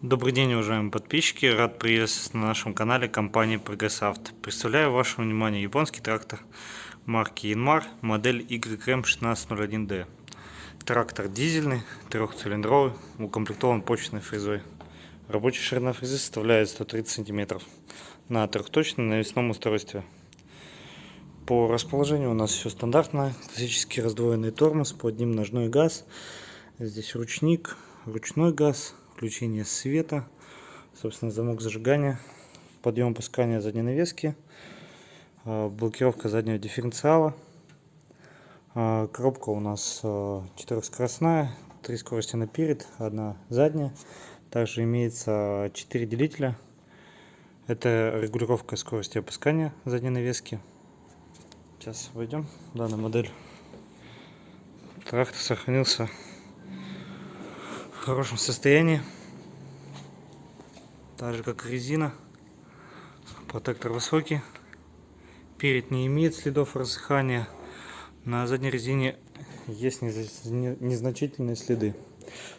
Добрый день, уважаемые подписчики! Рад приветствовать на нашем канале компании Progress Auto. Представляю вашему вниманию японский трактор марки Yanmar, модель YM1601D. Трактор дизельный, трехцилиндровый, укомплектован почечной фрезой. Рабочая ширина фрезы составляет 130 см на трехточном навесном устройстве. По расположению у нас все стандартно. Классический раздвоенный тормоз, под ним ножной газ. Здесь ручник, ручной газ, включение света, собственно замок зажигания, подъем опускания задней навески, блокировка заднего дифференциала. Коробка у нас четырехскоростная, 3 скорости наперед, 1 задняя. Также имеется 4 делителя. Это регулировка скорости опускания задней навески. Сейчас войдем в данную модель. Трактор сохранился в хорошем состоянии, так же как и резина. Протектор высокий, перед не имеет следов рассыхания, на задней резине есть незначительные следы.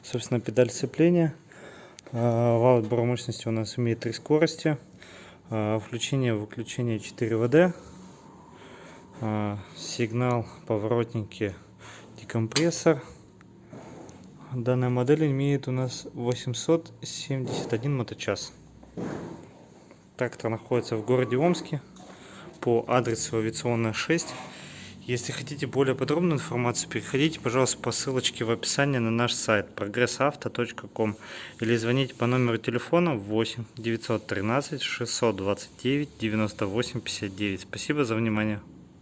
Собственно, педаль сцепления, вал отбора мощности у нас имеет 3 скорости, включение выключение 4 ВД, сигнал, поворотники, декомпрессор. Данная модель имеет у нас 871 моточас. Трактор находится в городе Омске по адресу Авиационная 6. Если хотите более подробную информацию, переходите, пожалуйста, по ссылочке в описании на наш сайт progressauto.com или звоните по номеру телефона 8 913 629 98 59. Спасибо за внимание.